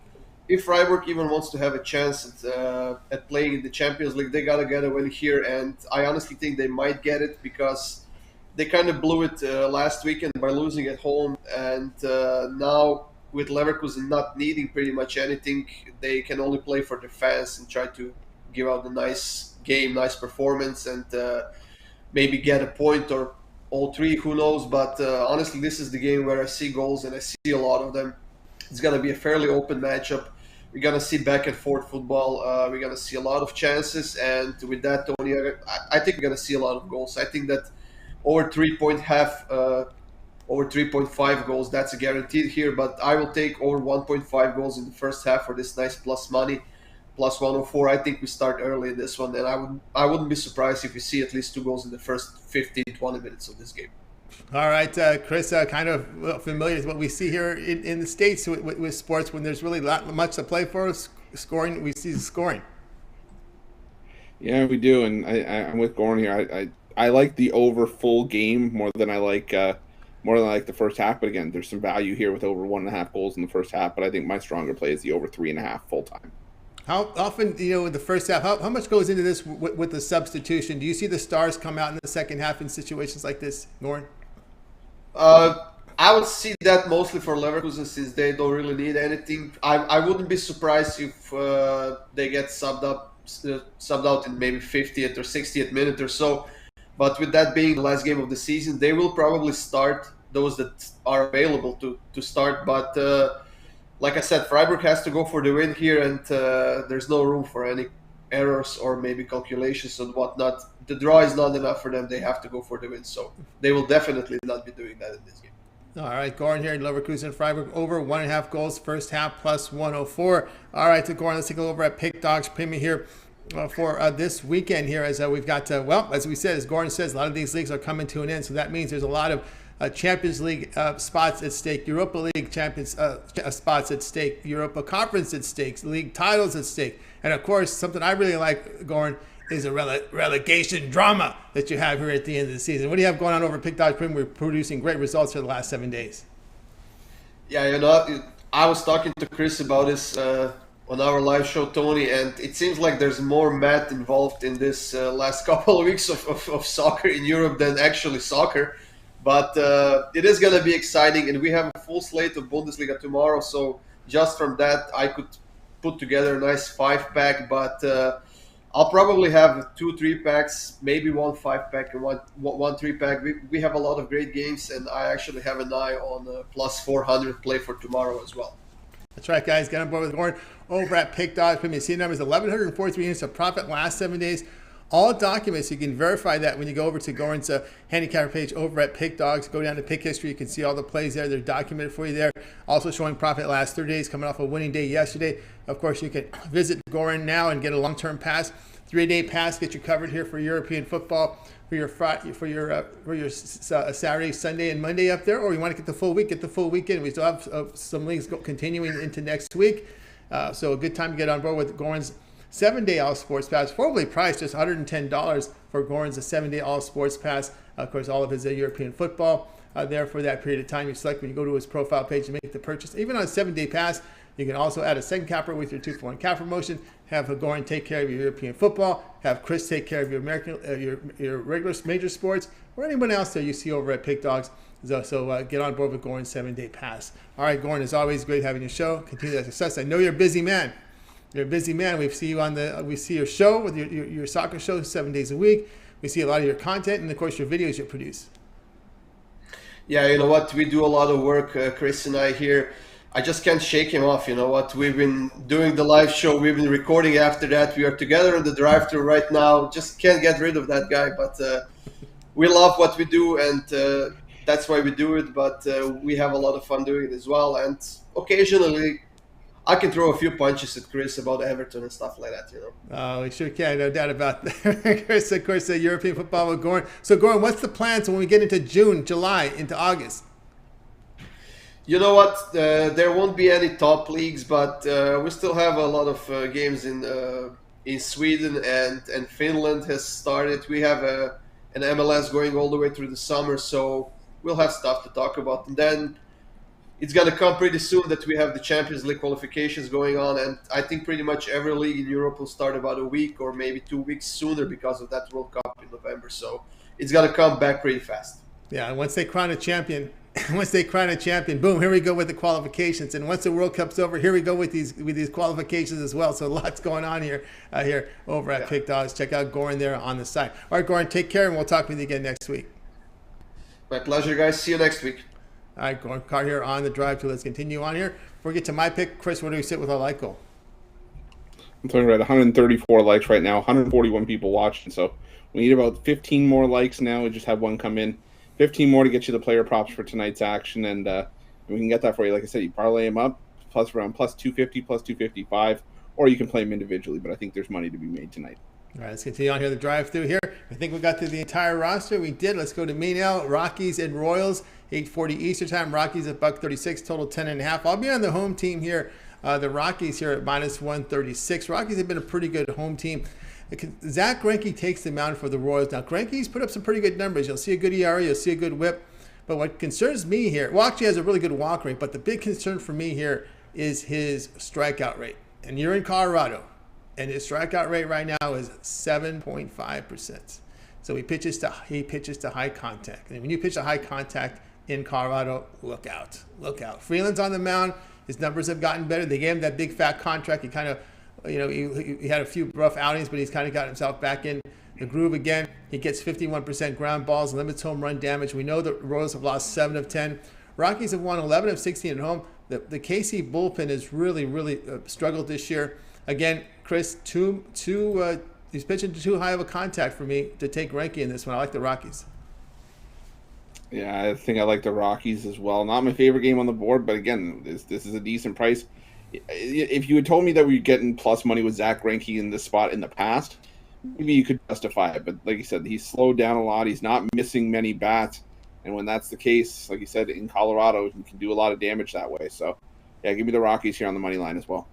if Freiburg even wants to have a chance at playing in the Champions League, they got to get a win here. And I honestly think they might get it because they kind of blew it last weekend by losing at home. And now with Leverkusen not needing pretty much anything, they can only play for the fans and try to give out a nice game, nice performance, and maybe get a point or all 3, who knows. But honestly, this is the game where I see goals, and I see a lot of them. It's going to be a fairly open matchup. We're going to see back and forth football. We're going to see a lot of chances. And with that, Tony, I think we're going to see a lot of goals. I think that over 3.5 goals, that's a guaranteed here. But I will take over 1.5 goals in the first half for this nice plus money, plus 104. I think we start early in this one. And I wouldn't be surprised if we see at least 2 goals in the first 15, 20 minutes of this game. All right, Chris, kind of familiar with what we see here in the States with sports when there's really not much to play for. Scoring, we see scoring. Yeah, we do, and I'm with Goran here. I like the over full game more than I like the first half. But again, there's some value here with over 1.5 goals in the first half. But I think my stronger play is the over 3.5 full time. How often, in the first half, how much goes into this with the substitution? Do you see the stars come out in the second half in situations like this, Goran? I would see that mostly for Leverkusen since they don't really need anything. I wouldn't be surprised if they get subbed out in maybe 50th or 60th minute or so. But with that being the last game of the season, they will probably start those that are available to start. But like I said, Freiburg has to go for the win here, and there's no room for errors or maybe calculations and whatnot. The draw is not enough for them. They have to go for the win. So they will definitely not be doing that in this game. All right, Goran here, Leverkusen, Freiburg over 1.5 goals, first half plus 104. All right, so Goran, let's take a look over at Pick Dogs Premium here for this weekend here, as we've got, well, as we said, as Goran says, a lot of these leagues are coming to an end, so that means there's a lot of Champions League spots at stake, Europa League Champions spots at stake, Europa Conference at stake, league titles at stake, and of course, something I really like, Goran, is a relegation drama that you have here at the end of the season. What do you have going on over at Pick Dogs Premium? We're producing great results for the last 7 days. Yeah, you know, I was talking to Chris about this on our live show, Tony, and it seems like there's more math involved in this last couple of weeks of soccer in Europe than actually soccer. But it is going to be exciting, and we have a full slate of Bundesliga tomorrow. So just from that, I could put together a nice 5-pack, but I'll probably have 2 3-packs, maybe 1 5-pack and one 3-pack. We have a lot of great games, and I actually have an eye on plus 400 play for tomorrow as well. That's right, guys. Get on board with Goran over at Pick Dogs Premium. See numbers 1,143 units of profit last 7 days. All documents, you can verify that when you go over to Goran's handicapper page over at Pick Dogs. Go down to Pick History. You can see all the plays there. They're documented for you there. Also showing profit last 30 days, coming off a winning day yesterday. Of course, you can visit Goran now and get a long-term pass. 3-day pass, get you covered here for European football for your Saturday, Sunday, and Monday up there. Or you want to get the full week, get the full weekend. We still have some leagues continuing into next week. So a good time to get on board with Goran's 7-day all sports pass, formerly priced just $110 for Goran's 7-day all sports pass. Of course, all of his European football there for that period of time. You select when you go to his profile page and make the purchase. Even on a 7-day pass, you can also add a second capper with your 2-for-1 cap promotion. Have Goran take care of your European football. Have Chris take care of your American, your regular major sports, or anyone else that you see over at Pick Dogs. So get on board with Goran's 7-day pass. All right, Goran, as always, great having your show. Continue that success. I know you're a busy man. You're a busy man. We see you we see your show with your soccer show 7 days a week. We see a lot of your content and, of course, your videos you produce. Yeah, you know what? We do a lot of work, Chris and I here. I just can't shake him off. You know what? We've been doing the live show. We've been recording after that. We are together in the drive-thru right now. Just can't get rid of that guy. But we love what we do, and that's why we do it. But we have a lot of fun doing it as well. And occasionally, I can throw a few punches at Chris about Everton and stuff like that, you know. Oh, we sure can, no doubt about that. Chris, of course, European football with Goran. So, Goran, what's the plan when we get into June, July, into August? You know what? There won't be any top leagues, but we still have a lot of games in Sweden, and Finland has started. We have an MLS going all the way through the summer, so we'll have stuff to talk about. And then it's going to come pretty soon that we have the Champions League qualifications going on, and I think pretty much every league in Europe will start about a week or maybe 2 weeks sooner because of that World Cup in November. So it's going to come back pretty fast. Yeah, and once they crown a champion, boom, here we go with the qualifications. And once the World Cup's over, here we go with these qualifications as well. So lots going on here over at Pick Dogs. Check out Goran there on the site. All right, Goran, take care, and we'll talk with you again next week. My pleasure, guys. See you next week. All right, Goran Kucar here on the drive. Let's continue on here. Before we get to my pick, Chris, where do we sit with our like goal? I'm talking about 134 likes right now, 141 people watching. So we need about 15 more likes now. We just have one come in. 15 more to get you the player props for tonight's action, and we can get that for you. Like I said, you parlay them up, plus around plus 250, plus 255, or you can play them individually, but I think there's money to be made tonight. All right, let's continue on here, the drive-through here. I think we got through the entire roster. We did. Let's go to me now. Rockies and Royals, 8:40 Eastern time. Rockies at $136, total 10.5. I'll be on the home team here. The Rockies here at minus 136. Rockies have been a pretty good home team. Zach Greinke takes the mound for the Royals. Now, Greinke's put up some pretty good numbers. You'll see a good ERA. You'll see a good whip. But what concerns me here, well, actually has a really good walk rate, but the big concern for me here is his strikeout rate. And you're in Colorado, and his strikeout rate right now is 7.5%. So he pitches to high contact. And when you pitch to high contact in Colorado, look out. Look out. Freeland's on the mound. His numbers have gotten better. They gave him that big fat contract. He kind of, he had a few rough outings, but he's kind of got himself back in the groove again. He gets 51% ground balls, limits home run damage. We know the Royals have lost 7 of 10. Rockies have won 11 of 16 at home. The KC bullpen has really struggled this year. Again, Chris, he's pitching too high of a contact for me to take Greinke in this one. I like the Rockies. Yeah, I think I like the Rockies as well. Not my favorite game on the board, but again, this is a decent price. If you had told me that we were getting plus money with Zach Greinke in this spot in the past, maybe you could justify it. But like you said, he's slowed down a lot. He's not missing many bats. And when that's the case, like you said, in Colorado, he can do a lot of damage that way. So, yeah, give me the Rockies here on the money line as well.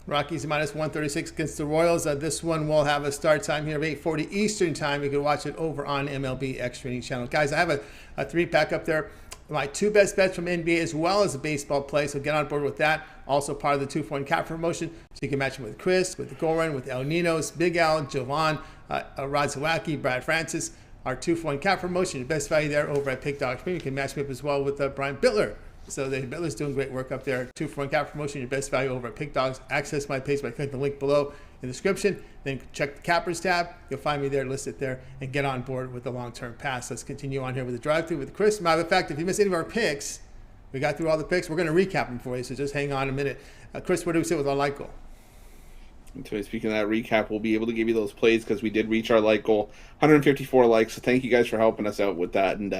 Rockies minus 136 against the Royals. This one will have a start time here of 8:40 Eastern time. You can watch it over on MLB Extra Innings channel. Guys, I have a 3-pack up there. My 2 best bets from NBA as well as a baseball play, so get on board with that. Also part of the 2-point cap promotion, so you can match them with Chris, with Goran, with El Ninos, Big Al, Jovan, Zawacky, Brad Francis. Our 2-point cap promotion, your best value there over at Pick Dogs. You can match me up as well with Brian Bitler. So Bitler's doing great work up there. 2-for-1 cap promotion, your best value over at Pick Dogs. Access my page by clicking the link below in the description. Then check the Cappers tab. You'll find me there, list it there, and get on board with the long-term pass. Let's continue on here with the drive-through with Chris. Matter of fact, if you missed any of our picks, we got through all the picks. We're going to recap them for you, so just hang on a minute. Chris, where do we sit with our like goal? Until speaking of that recap, we'll be able to give you those plays because we did reach our like goal, 154 likes. So thank you guys for helping us out with that. And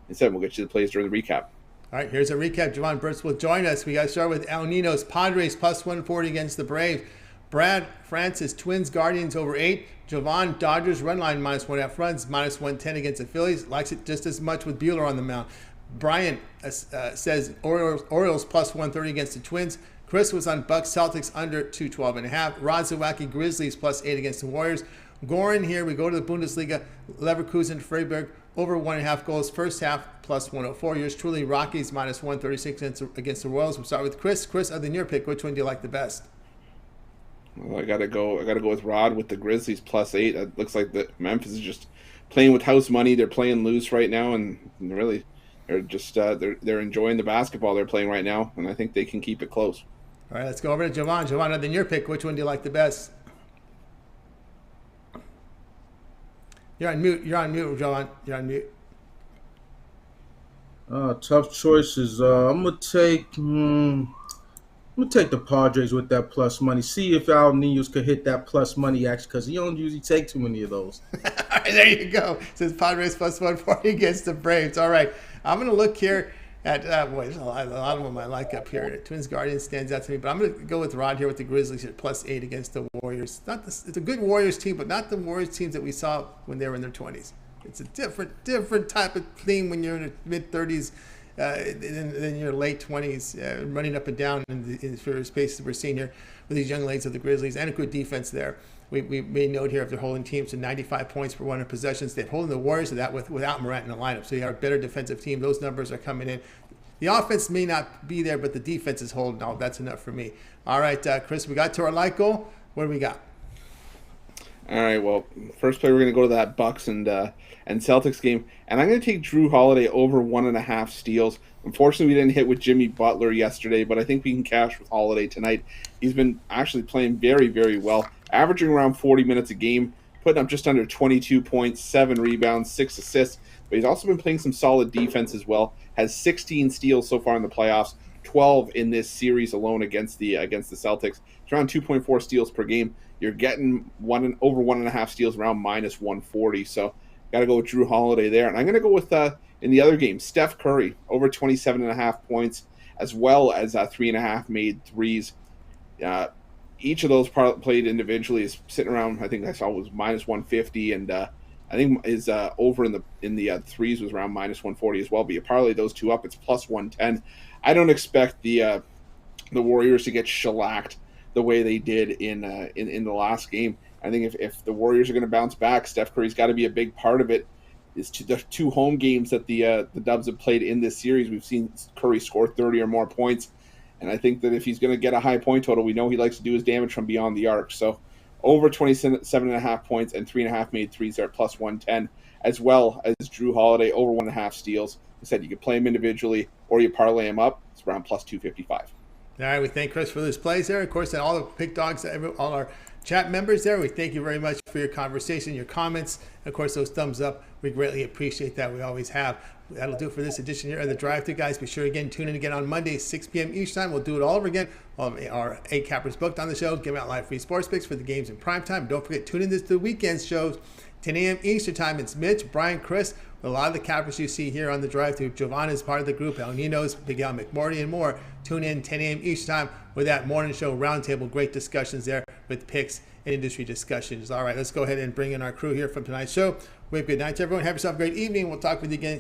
instead, we'll get you the plays during the recap. All right, here's a recap. Jovan Burts will join us. We got to start with El Ninos. Padres plus 140 against the Braves. Brad Francis, Twins, Guardians over 8. Jovan, Dodgers, run line minus 1.5 runs, minus 110 against the Phillies. Likes it just as much with Buehler on the mound. Brian says Orioles plus 130 against the Twins. Chris was on Bucks, Celtics under 212.5. Rod Zawacky, Grizzlies plus 8 against the Warriors. Goran here, we go to the Bundesliga. Leverkusen, Freiburg, over 1.5 goals. First half, plus 104. Yours truly, Rockies, minus 136 against the Royals. We'll start with Chris. Chris, other than your pick, which one do you like the best? Well, I gotta go with Rod with the Grizzlies plus 8. It looks like the Memphis is just playing with house money. They're playing loose right now, and really, they're just they're enjoying the basketball they're playing right now, and I think they can keep it close. All right, let's go over to Jovan. Jovan, other than your pick, which one do you like the best? You're on mute, Jovan. You're on mute. Tough choices. I'm gonna take the Padres with that plus money. See if Al Ninos could hit that plus money action because he don't usually take too many of those. All right, there you go. It says Padres plus 140 against the Braves. All right, I'm gonna look here at there's a lot of them I like up here. Twins Guardians stands out to me, but I'm going to go with Rod here with the Grizzlies at plus 8 against the Warriors. It's a good Warriors team, but not the Warriors teams that we saw when they were in their 20s. It's a different type of thing when you're in the mid-30s than your late 20s, running up and down in the various spaces we're seeing here with these young ladies of the Grizzlies, and a good defense there. We made note here if they're holding teams to 95 points per 100 possessions. They're holding the Warriors to that without Morant in the lineup. So you have a better defensive team. Those numbers are coming in. The offense may not be there, but the defense is holding. Oh, that's enough for me. All right, Chris, we got to our like goal. What do we got? All right, well, first play we're going to go to that Bucks and Celtics game, and I'm going to take Jrue Holiday over 1.5 steals. Unfortunately, we didn't hit with Jimmy Butler yesterday, but I think we can cash with Holiday tonight. He's been actually playing very, very well, averaging around 40 minutes a game, putting up just under 22 points, 7 rebounds, 6 assists, but he's also been playing some solid defense as well. Has 16 steals so far in the playoffs, 12 in this series alone against the Celtics. It's around 2.4 steals per game. You're getting over 1.5 steals around minus 140. So got to go with Jrue Holiday there. And I'm going to go with, in the other game, Steph Curry, over 27.5 points, as well as 3.5 made threes. Each of those played individually is sitting around, I think I saw was minus 150. And I think is over in the threes was around minus 140 as well. But you parlay those two up, it's plus 110. I don't expect the Warriors to get shellacked the way they did in the last game. I think if the Warriors are going to bounce back, Steph Curry's got to be a big part of it. Is the 2 home games that the Dubs have played in this series, we've seen Curry score 30 or more points, and I think that if he's going to get a high point total, we know he likes to do his damage from beyond the arc. So over 27.5 points and 3.5 made threes there at plus 110, as well as Jrue Holiday over 1.5 steals. I said you could play him individually or you parlay him up. It's around plus 255. All right, we thank Chris for those plays there. Of course, and all the pick dogs, all our chat members there, we thank you very much for your conversation, your comments, and of course those thumbs up. We greatly appreciate that. We always have. That'll do it for this edition here of the Drive Thru, guys. Be sure again, tune in again on Monday, 6 p.m. each time. We'll do it all over again. Our 8 cappers booked on the show, giving out live free sports picks for the games in prime time. Don't forget, tune in to the weekend shows, 10 a.m. Eastern time. It's Mitch, Brian, Chris, with a lot of the cappers you see here on the Drive Thru. Jovan is part of the group, Ninos, Big Al McMorty, and more. Tune in 10 a.m. each time with that morning show roundtable. Great discussions there with picks and industry discussions. All right, let's go ahead and bring in our crew here from tonight's show. Wave good night to everyone. Have yourself a great evening. We'll talk with you again